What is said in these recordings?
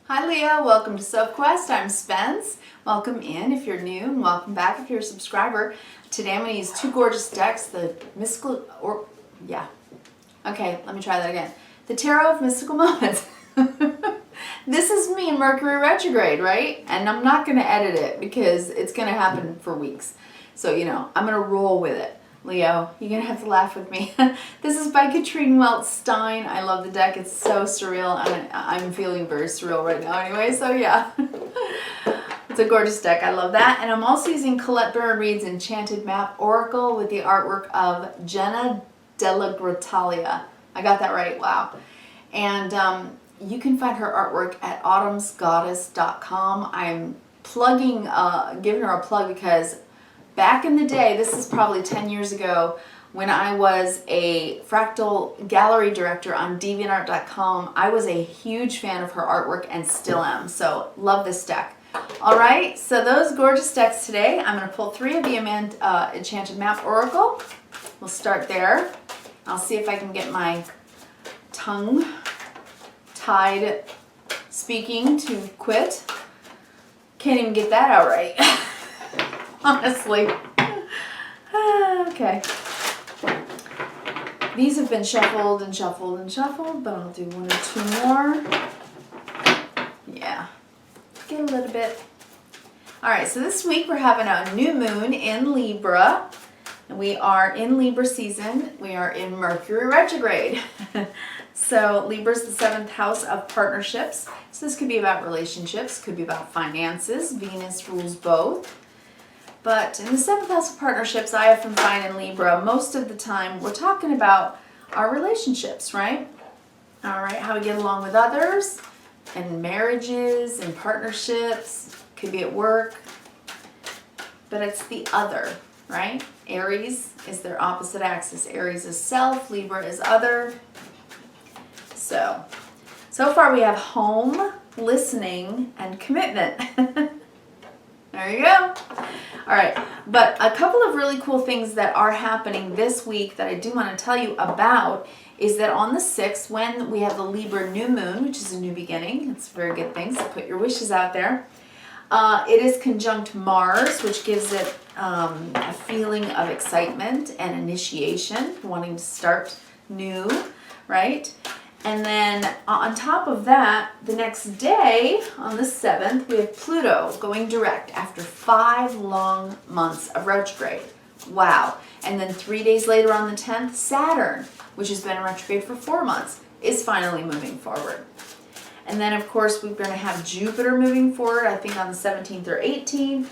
Hi Leo, welcome to Sophquest. I'm Spence. Welcome in if you're new and welcome back if you're a subscriber. Today I'm going to use two gorgeous decks, the let me try that again. The Tarot of Mystical Moments. This is me in Mercury Retrograde, right? And I'm not going to edit it because it's going to happen for weeks. So, I'm going to roll with it. Leo, you're going to have to laugh with me. This is by Katrine Welch-Stein. I love the deck. It's so surreal. I'm feeling very surreal right now anyway, so yeah. It's a gorgeous deck. I love that. And I'm also using Colette Baron-Reid's Enchanted Map Oracle with the artwork of Jenna Della Grottalia. I got that right. Wow. And you can find her artwork at autumnsgoddess.com. I'm giving her a plug because back in the day, this is probably 10 years ago, when I was a fractal gallery director on deviantart.com, I was a huge fan of her artwork and still am. So love this deck. All right, so those gorgeous decks today. I'm going to pull three of the Enchanted Map Oracle. We'll start there. I'll see if I can get my tongue tied speaking to quit. Can't even get that out right. Honestly. Okay. These have been shuffled and shuffled and shuffled, but I'll do one or two more. Yeah. Get a little bit. Alright, so this week we're having a new moon in Libra. And we are in Libra season. We are in Mercury retrograde. So Libra's the 7th house of partnerships. So this could be about relationships, could be about finances. Venus rules both. But in the 7th house of partnerships, I often find in Libra, most of the time, we're talking about our relationships, right? All right, how we get along with others, and marriages, and partnerships, could be at work, but it's the other, right? Aries is their opposite axis. Aries is self, Libra is other. So far we have home, listening, and commitment. There you go. All right, but a couple of really cool things that are happening this week that I do want to tell you about is that on the 6th, when we have the Libra new moon, which is a new beginning, it's a very good thing, so put your wishes out there. It is conjunct Mars, which gives it a feeling of excitement and initiation, wanting to start new, right? And then on top of that, the next day, on the 7th, we have Pluto going direct after 5 long months of retrograde. Wow. And then 3 days later on the 10th, Saturn, which has been in retrograde for 4 months, is finally moving forward. And then, of course, we're going to have Jupiter moving forward, I think on the 17th or 18th.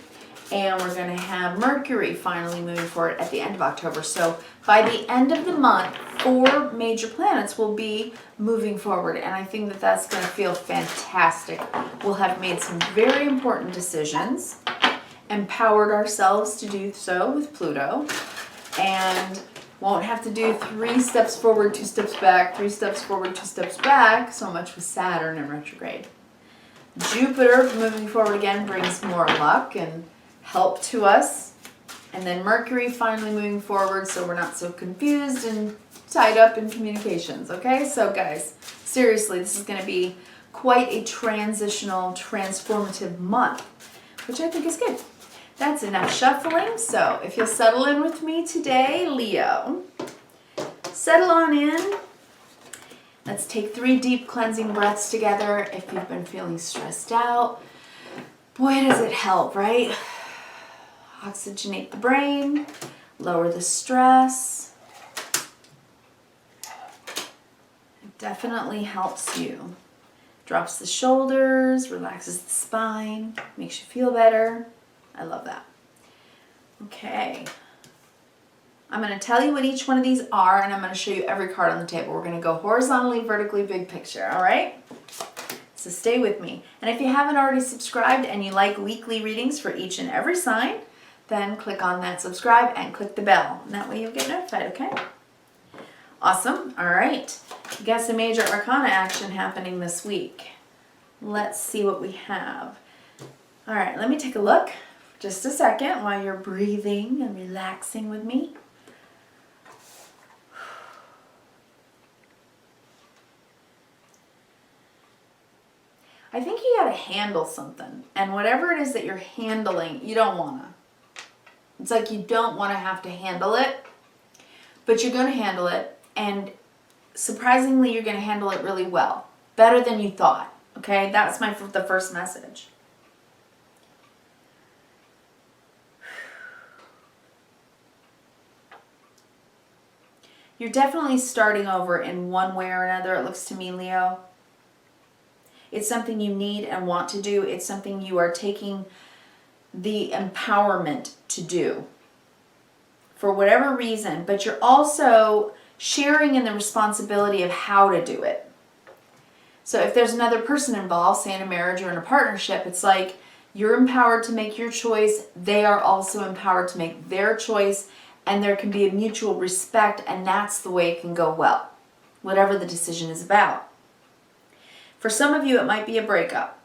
And we're going to have Mercury finally moving forward at the end of October. So by the end of the month, 4 major planets will be moving forward. And I think that that's going to feel fantastic. We'll have made some very important decisions, empowered ourselves to do so with Pluto, and won't have to do 3 steps forward, 2 steps back, 3 steps forward, 2 steps back, so much with Saturn in retrograde. Jupiter moving forward again brings more luck and help to us, and then Mercury finally moving forward so we're not so confused and tied up in communications. Okay, so guys, seriously, this is going to be quite a transitional, transformative month, which I think is good. That's enough shuffling. So if you'll settle in with me today, Leo, settle on in. Let's take 3 deep cleansing breaths together. If you've been feeling stressed out, boy, does it help, right? Oxygenate the brain, lower the stress. It definitely helps you. Drops the shoulders, relaxes the spine, makes you feel better. I love that. Okay. I'm going to tell you what each one of these are, and I'm going to show you every card on the table. We're going to go horizontally, vertically, big picture, all right? So stay with me. And if you haven't already subscribed and you like weekly readings for each and every sign, then click on that subscribe and click the bell. And that way you'll get notified, okay? Awesome. All right. We got some major arcana action happening this week. Let's see what we have. All right, let me take a look for just a second while you're breathing and relaxing with me. I think you got to handle something. And whatever it is that you're handling, you don't want to. It's like you don't want to have to handle it, but you're going to handle it. And surprisingly, you're going to handle it really well. Better than you thought. Okay? That's the first message. You're definitely starting over in one way or another, it looks to me, Leo. It's something you need and want to do. It's something you are taking the empowerment to do for whatever reason, but you're also sharing in the responsibility of how to do it. So if there's another person involved, say in a marriage or in a partnership, it's like you're empowered to make your choice. They are also empowered to make their choice, and there can be a mutual respect, and that's the way it can go well, whatever the decision is about. For some of you, it might be a breakup.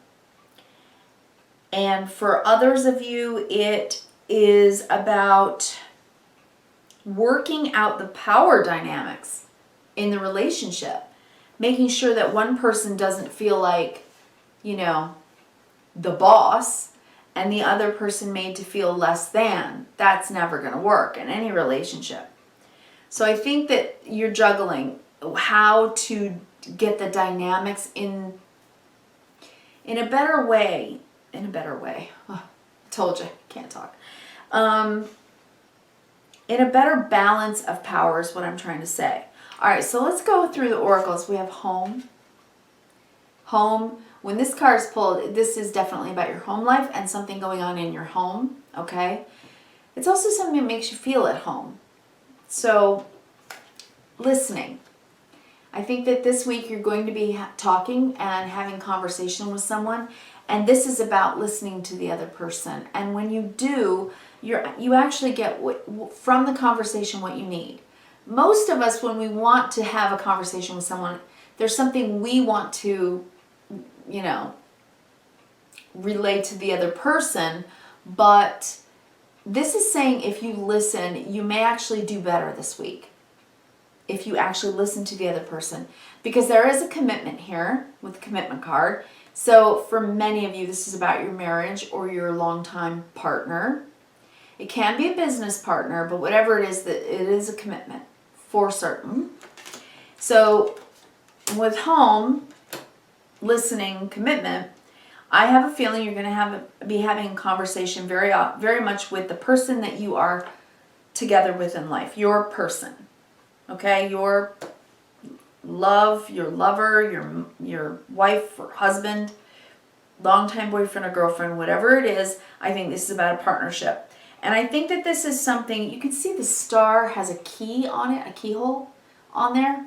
And for others of you, it is about working out the power dynamics in the relationship, making sure that one person doesn't feel like, you know, the boss, and the other person made to feel less than. That's never going to work in any relationship. So I think that you're juggling how to get the dynamics in a better way. In a better way. Oh, told you, can't talk. In a better balance of power is what I'm trying to say. All right, so let's go through the oracles. We have home. Home. When this card is pulled, this is definitely about your home life and something going on in your home, okay? It's also something that makes you feel at home. So, listening. I think that this week you're going to be talking and having conversation with someone, and this is about listening to the other person. And when you do, you actually get from the conversation what you need. Most of us, when we want to have a conversation with someone, there's something we want to, you know, relate to the other person, but this is saying if you listen, you may actually do better this week. If you actually listen to the other person, because there is a commitment here with the commitment card. So for many of you, this is about your marriage or your longtime partner. It can be a business partner, but whatever it is, that it is a commitment for certain. So with home, listening, commitment, I have a feeling you're going to be having a conversation very much with the person that you are together with in life, your person. Okay, your love, your lover, your wife or husband, longtime boyfriend or girlfriend, whatever it is. I think this is about a partnership. And I think that this is something, you can see the star has a key on it, a keyhole on there.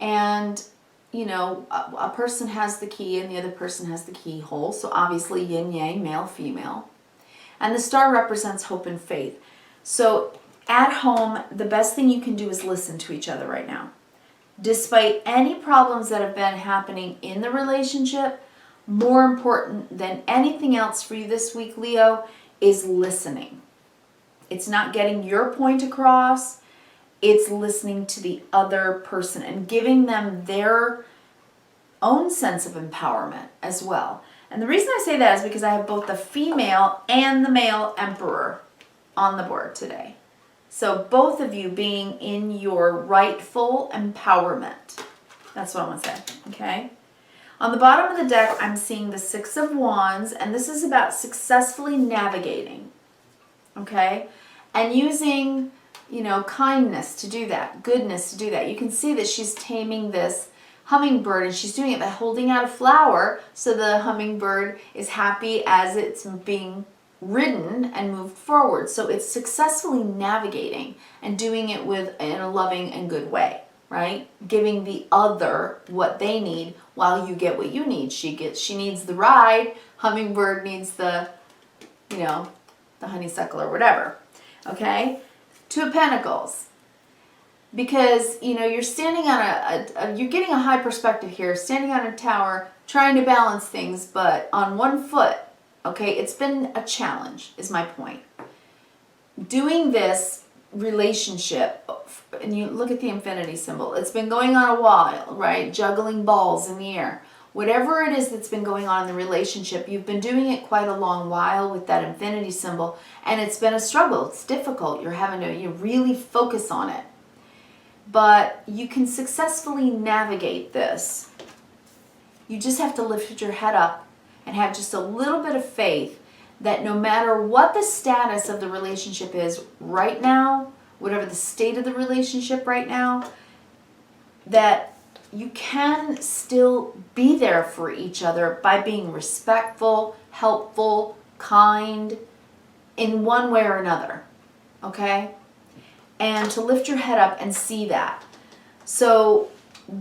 And, you know, a person has the key and the other person has the keyhole. So obviously yin yang, male, female. And the star represents hope and faith. So at home, the best thing you can do is listen to each other right now. Despite any problems that have been happening in the relationship, more important than anything else for you this week, Leo, is listening. It's not getting your point across. It's listening to the other person and giving them their own sense of empowerment as well. And the reason I say that is because I have both the female and the male emperor on the board today. So both of you being in your rightful empowerment. That's what I want to say, okay? On the bottom of the deck, I'm seeing the Six of Wands, and this is about successfully navigating, okay? And using, you know, kindness to do that, goodness to do that. You can see that she's taming this hummingbird, and she's doing it by holding out a flower so the hummingbird is happy as it's being ridden and moved forward. So it's successfully navigating and doing it in a loving and good way, right? Giving the other what they need while you get what you need. She needs the ride, hummingbird needs the, you know, the honeysuckle or whatever. Okay? Two of Pentacles. Because, you know, you're standing on you're getting a high perspective here, standing on a tower, trying to balance things, but on one foot. Okay, it's been a challenge, is my point. Doing this relationship, and you look at the infinity symbol, it's been going on a while, right? Juggling balls in the air. Whatever it is that's been going on in the relationship, you've been doing it quite a long while with that infinity symbol, and it's been a struggle. It's difficult. You're having to really focus on it. But you can successfully navigate this. You just have to lift your head up and have just a little bit of faith that no matter what the status of the relationship is right now, whatever the state of the relationship right now, that you can still be there for each other by being respectful, helpful, kind, in one way or another, okay? And to lift your head up and see that. So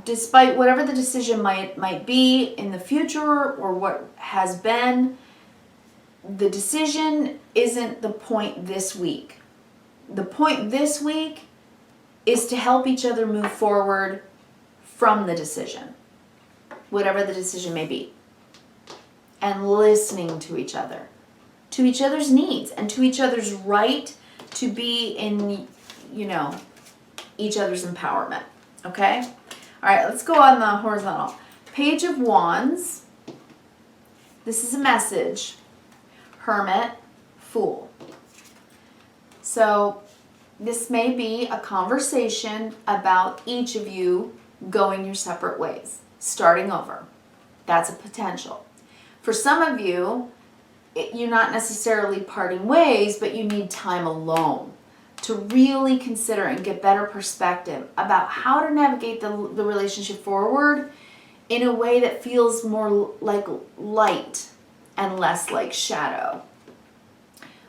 despite whatever the decision might be in the future or what has been, the decision isn't the point this week. The point this week is to help each other move forward from the decision, whatever the decision may be, and listening to each other's needs, and to each other's right to be in, each other's empowerment, okay? All right, let's go on the horizontal. Page of Wands. This is a message. Hermit, Fool. So this may be a conversation about each of you going your separate ways, starting over. That's a potential. For some of you, you're not necessarily parting ways, but you need time alone to really consider and get better perspective about how to navigate the relationship forward in a way that feels more like light and less like shadow.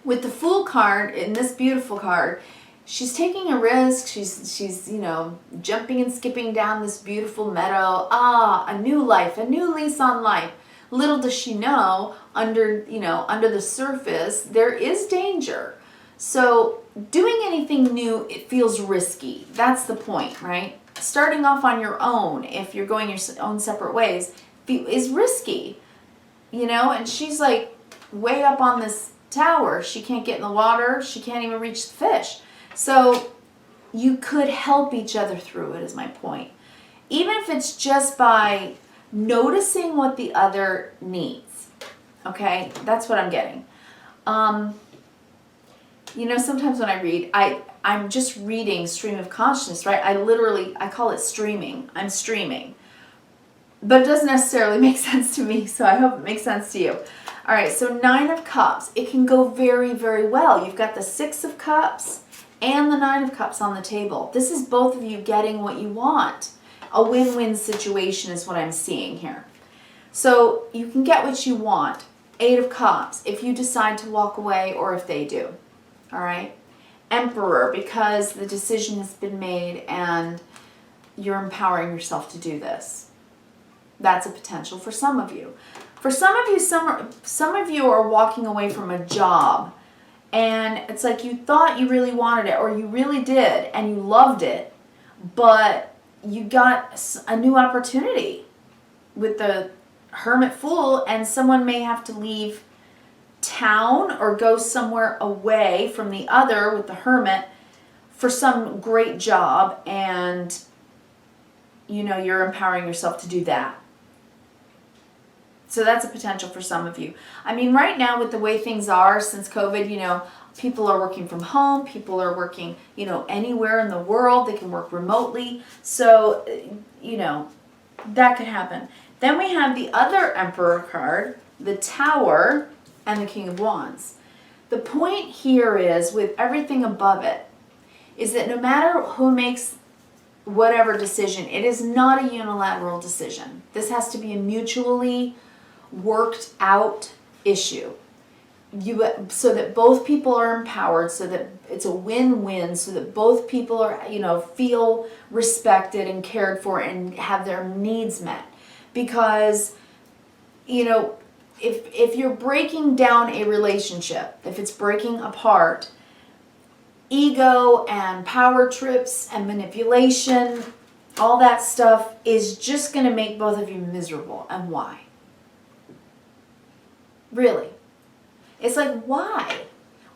With the Fool card, in this beautiful card, she's taking a risk. She's jumping and skipping down this beautiful meadow. A new life, a new lease on life. Little does she know, under the surface, there is danger. So doing anything new, it feels risky. That's the point, right? Starting off on your own, if you're going your own separate ways, is risky. And she's like way up on this tower. She can't get in the water. She can't even reach the fish. So you could help each other through it, is my point. Even if it's just by noticing what the other needs. Okay? That's what I'm getting. Sometimes when I read, I'm just reading stream of consciousness, right? I call it streaming. I'm streaming. But it doesn't necessarily make sense to me, so I hope it makes sense to you. All right, so 9 of Cups. It can go very, very well. You've got the 6 of Cups and the 9 of Cups on the table. This is both of you getting what you want. A win-win situation is what I'm seeing here. So you can get what you want. 8 of Cups, if you decide to walk away or if they do. All right? Emperor, because the decision has been made and you're empowering yourself to do this. That's a potential for some of you. For some of you, some of you are walking away from a job and it's like you thought you really wanted it or you really did and you loved it, but you got a new opportunity with the Hermit Fool, and someone may have to leave town or go somewhere away from the other with the Hermit for some great job, and you're empowering yourself to do that. So that's a potential for some of you. I mean, right now with the way things are since COVID, people are working from home, people are working, anywhere in the world, they can work remotely. So, that could happen. Then we have the other Emperor card, the Tower, and the King of Wands. The point here is, with everything above it, is that no matter who makes whatever decision, it is not a unilateral decision. This has to be a mutually worked out issue. So that both people are empowered, so that it's a win-win, so that both people are, feel respected and cared for and have their needs met. Because, if you're breaking down a relationship, if it's breaking apart, ego and power trips and manipulation, all that stuff is just going to make both of you miserable. And why? Really? It's like, why?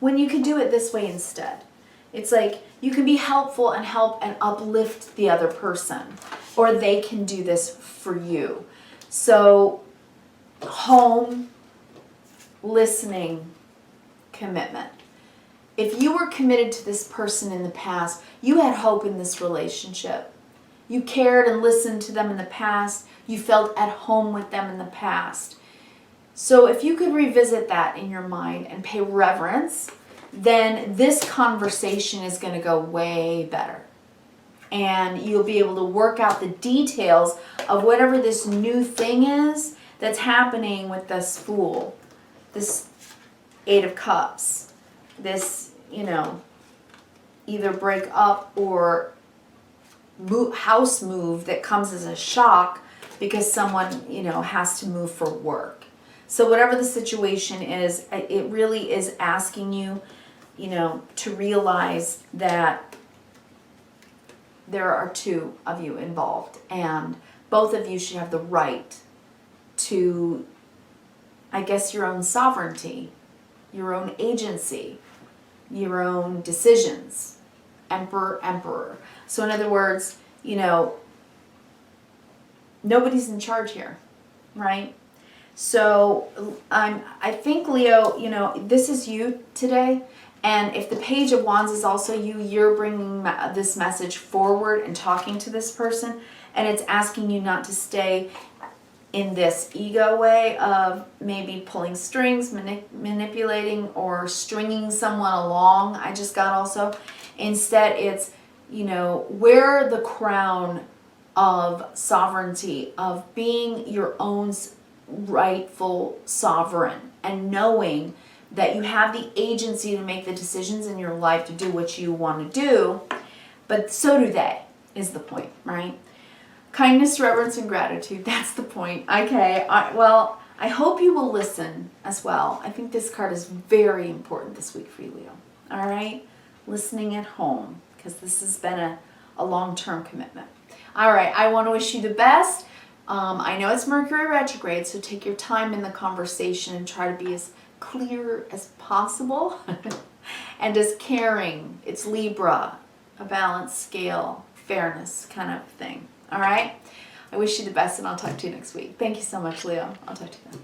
When you can do it this way instead. It's like you can be helpful and help and uplift the other person, or they can do this for you. So, home, listening, commitment. If you were committed to this person in the past, you had hope in this relationship. You cared and listened to them in the past. You felt at home with them in the past. So if you could revisit that in your mind and pay reverence, then this conversation is going to go way better. And you'll be able to work out the details of whatever this new thing is that's happening with this Fool, this Eight of Cups, this, either break up or house move that comes as a shock because someone, has to move for work. So whatever the situation is, it really is asking you, to realize that there are two of you involved, and both of you should have the right to, I guess, your own sovereignty, your own agency, your own decisions. Emperor, emperor. So in other words, nobody's in charge here, right? So I think, Leo, this is you today. And if the Page of Wands is also you, you're bringing this message forward and talking to this person. And it's asking you not to stay in this ego way of maybe pulling strings, manipulating, or stringing someone along. I just got also. Instead, it's, wear the crown of sovereignty, of being your own rightful sovereign, and knowing that you have the agency to make the decisions in your life to do what you want to do, but so do they, is the point, right? Kindness, reverence, and gratitude, that's the point. Okay, well, I hope you will listen as well. I think this card is very important this week for you, Leo. All right? Listening at home, because this has been a long-term commitment. All right, I want to wish you the best. I know it's Mercury retrograde, so take your time in the conversation and try to be as clear as possible and as caring. It's Libra, a balanced scale, fairness kind of thing. All right? I wish you the best, and I'll talk to you next week. Thank you so much, Leo. I'll talk to you then.